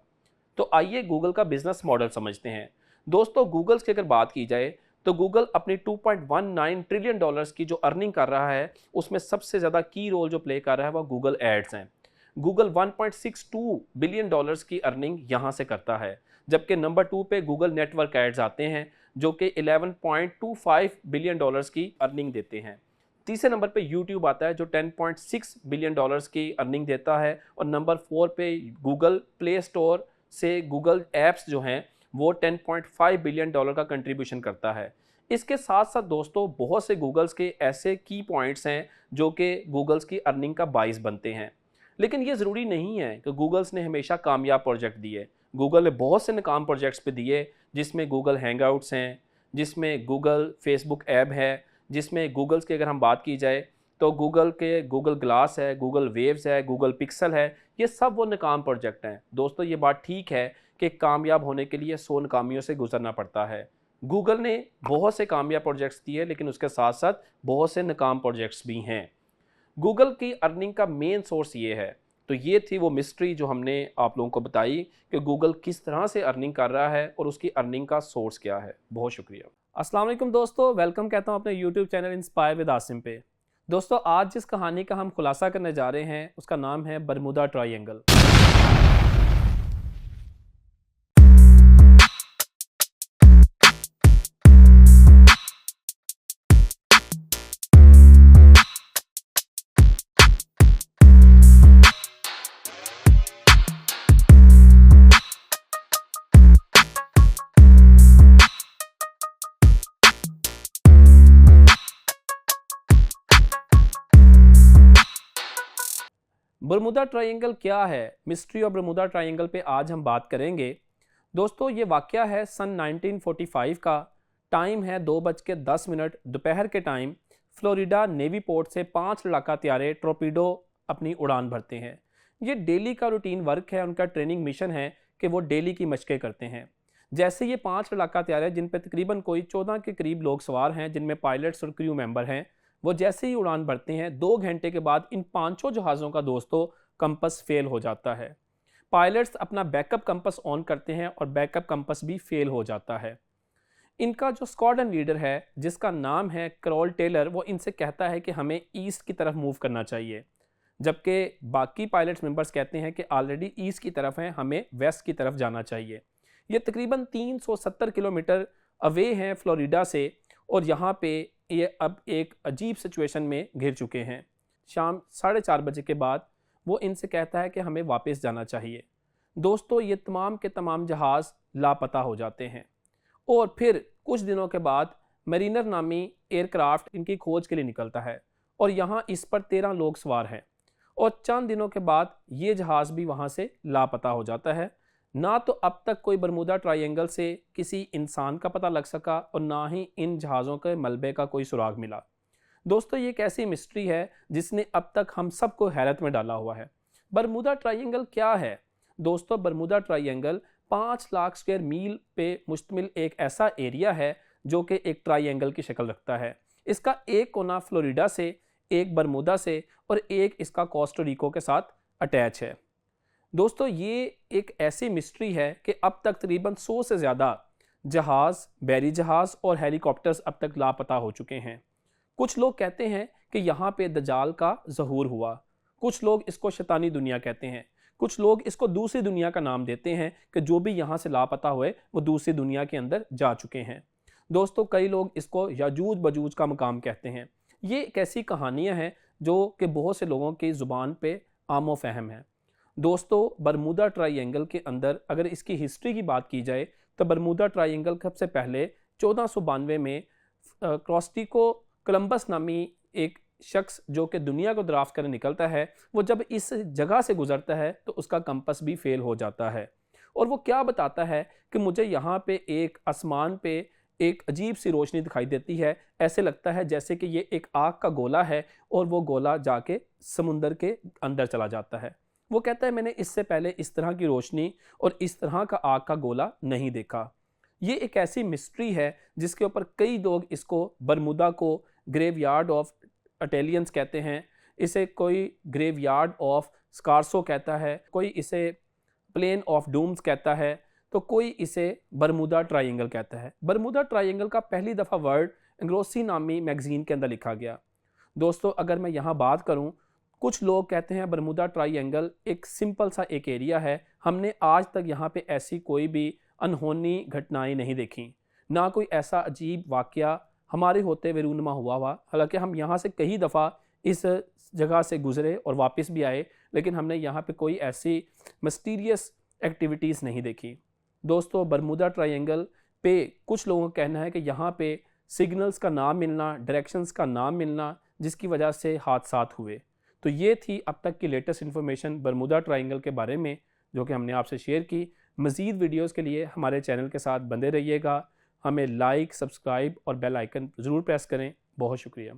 Speaker 1: तो आइए गूगल का बिजनेस मॉडल समझते हैं। दोस्तों गूगल की अगर बात की जाए तो गूगल अपनी 2.19 ट्रिलियन डॉलर्स की जो अर्निंग कर रहा है उसमें सबसे ज़्यादा की रोल जो प्ले कर रहा है वह गूगल एड्स हैं। गूगल 1.62 बिलियन डॉलर्स की अर्निंग यहाँ से करता है, जबकि नंबर 2 पे गूगल नेटवर्क एड्स आते हैं जो कि 11.25 बिलियन डॉलर्स की अर्निंग देते हैं। तीसरे नंबर पे यूट्यूब आता है जो 10.6 बिलियन डॉलर्स की अर्निंग देता है। और नंबर 4 पे गूगल प्ले स्टोर से गूगल ऐप्स जो हैं वो 10.5 बिलियन डॉलर का कंट्रीब्यूशन करता है। इसके साथ साथ दोस्तों बहुत से गूगल्स के ऐसे की पॉइंट्स हैं जो कि गूगल्स की अर्निंग का बाइस बनते हैं। लेकिन ये ज़रूरी नहीं है कि गूगल्स ने हमेशा कामयाब प्रोजेक्ट दिए। गूगल ने बहुत से नाकाम प्रोजेक्ट्स पे दिए, जिसमें गूगल हैंगआउट्स हैं, जिसमें गूगल फेसबुक ऐप है, जिसमें गूगल्स की अगर हम बात की जाए तो गूगल के गूगल ग्लास है, गूगल वेव्स है, गूगल पिक्सल है। ये सब वो नाकाम प्रोजेक्ट हैं। दोस्तों ये बात ठीक है कि कामयाब होने के लिए 100 नाकामियों से गुजरना पड़ता है। गूगल ने बहुत से कामयाब प्रोजेक्ट्स दिए, लेकिन उसके साथ साथ बहुत से नाकाम प्रोजेक्ट्स भी हैं। गूगल की अर्निंग का मेन सोर्स ये है। तो ये थी वो मिस्ट्री जो हमने आप लोगों को बताई कि गूगल किस तरह से अर्निंग कर रहा है और उसकी अर्निंग का सोर्स क्या है। बहुत शुक्रिया। अस्सलाम वालेकुम दोस्तों, वेलकम कहता हूँ अपने YouTube channel inspire with Asim पे। दोस्तों आज जिस कहानी का हम खुलासा करने जा रहे हैं उसका नाम है बरमूदा ट्रायंगल। बरमूदा ट्रायंगल क्या है, मिस्ट्री ऑफ बरमूदा ट्रायंगल पे आज हम बात करेंगे। दोस्तों ये वाक़या है सन 1945 का। टाइम है 2:10 दोपहर के टाइम। फ्लोरिडा नेवी पोर्ट से 5 लड़ाका त्यारे टॉर्पीडो अपनी उड़ान भरते हैं। ये डेली का रूटीन वर्क है, उनका ट्रेनिंग मिशन है कि वो डेली की मशक़ें करते हैं। जैसे ये 5 लड़ाका त्यारे जिन पे तकरीबन कोई 14 के करीब लोग सवार हैं, जिनमें पायलट्स और क्रू मेंबर हैं, वो जैसे ही उड़ान भरते हैं 2 घंटे के बाद इन पांचों जहाज़ों का दोस्तों कंपस फेल हो जाता है। पायलट्स अपना बैकअप कंपस ऑन करते हैं और बैकअप कंपस भी फेल हो जाता है। इनका जो स्क्वाड्रन लीडर है जिसका नाम है कैरोल टेलर, वो इनसे कहता है कि हमें ईस्ट की तरफ मूव करना चाहिए, जबकि बाकी पायलट्स मेंबर्स कहते हैं कि ऑलरेडी ईस्ट की तरफ हैं, हमें वेस्ट की तरफ जाना चाहिए। ये तकरीबन 370 किलोमीटर अवे हैं फ्लोरिडा से और यहाँ पे ये अब एक अजीब सिचुएशन में घिर चुके हैं। शाम 4:30 बजे के बाद वो इनसे कहता है कि हमें वापस जाना चाहिए। दोस्तों ये तमाम के तमाम जहाज़ लापता हो जाते हैं और फिर कुछ दिनों के बाद मरीनर नामी एयरक्राफ्ट इनकी खोज के लिए निकलता है और यहाँ इस पर 13 लोग सवार हैं और चंद दिनों के बाद ये जहाज़ भी वहाँ से लापता हो जाता है। ना तो अब तक कोई बरमूदा ट्रायंगल से किसी इंसान का पता लग सका और ना ही इन जहाज़ों के मलबे का कोई सुराग मिला। दोस्तों ये एक ऐसी मिस्ट्री है जिसने अब तक हम सबको हैरत में डाला हुआ है। बरमूदा ट्रायंगल क्या है? दोस्तों बरमूदा ट्रायंगल 5 लाख स्क्वायर मील पे मुश्तमिल एक ऐसा एरिया है जो कि एक ट्रायंगल की शक्ल रखता है। इसका एक कोना फ्लोरिडा से, एक बरमूदा से और एक इसका कोस्टा रिको के साथ अटैच है। दोस्तों ये एक ऐसी मिस्ट्री है कि अब तक तकरीबन 100 से ज़्यादा जहाज़, बैरी जहाज़ और हेलीकॉप्टर्स अब तक लापता हो चुके हैं। कुछ लोग कहते हैं कि यहाँ पे दज्जाल का ज़हूर हुआ, कुछ लोग इसको शैतानी दुनिया कहते हैं, कुछ लोग इसको दूसरी दुनिया का नाम देते हैं कि जो भी यहाँ से लापता हुए वो दूसरी दुनिया के अंदर जा चुके हैं। दोस्तों कई लोग इसको याजूज बजूज का मकाम कहते हैं। ये एक ऐसी कहानियाँ हैं जो कि बहुत से लोगों की ज़ुबान पे आमो फहम है। दोस्तों बरमूदा ट्रायंगल के अंदर अगर इसकी हिस्ट्री की बात की जाए तो बरमूदा ट्रायंगल सबसे पहले 1492 में क्रिस्टोफर कोलंबस नामी एक शख्स जो कि दुनिया को दराफ्त करने निकलता है, वो जब इस जगह से गुजरता है तो उसका कंपस भी फेल हो जाता है और वो क्या बताता है कि मुझे यहाँ पे एक आसमान पे एक अजीब सी रोशनी दिखाई देती है। ऐसे लगता है जैसे कि ये एक आग का गोला है और वो गोला जाके समुंदर के अंदर चला जाता है। वो कहता है मैंने इससे पहले इस तरह की रोशनी और इस तरह का आग का गोला नहीं देखा। ये एक ऐसी मिस्ट्री है जिसके ऊपर कई लोग इसको बरमूदा को ग्रेवयार्ड ऑफ इटालियंस कहते हैं, इसे कोई ग्रेवयार्ड ऑफ स्कारसो कहता है, कोई इसे प्लेन ऑफ डूम्स कहता है, तो कोई इसे बरमूदा ट्रायंगल कहता है। बरमूदा ट्रायंगल का पहली दफ़ा वर्ड एंग्रोसी नामी मैगज़ीन के अंदर लिखा गया। दोस्तों अगर मैं यहाँ बात करूँ, कुछ लोग कहते हैं बरमूदा ट्रायंगल एक सिंपल सा एक एरिया है, हमने आज तक यहाँ पे ऐसी कोई भी अनहोनी घटनाएं नहीं देखी, ना कोई ऐसा अजीब वाक़या हमारे होते हुए रूनुमा हुआ। हालांकि हम यहाँ से कई दफ़ा इस जगह से गुज़रे और वापस भी आए, लेकिन हमने यहाँ पे कोई ऐसी मिस्टीरियस एक्टिविटीज़ नहीं देखी। दोस्तों बरमूदा ट्रायंगल पे कुछ लोगों का कहना है कि यहाँ पे सिग्नल्स का नाम मिलना, डायरेक्शंस का नाम मिलना, जिसकी वजह से हादसात हुए। तो ये थी अब तक की लेटेस्ट इन्फॉर्मेशन बरमूदा ट्रायंगल के बारे में जो कि हमने आपसे शेयर की। मज़ीद वीडियोज़ के लिए हमारे चैनल के साथ बंधे रहिएगा। हमें लाइक, सब्सक्राइब और बेल आइकन ज़रूर प्रेस करें। बहुत शुक्रिया।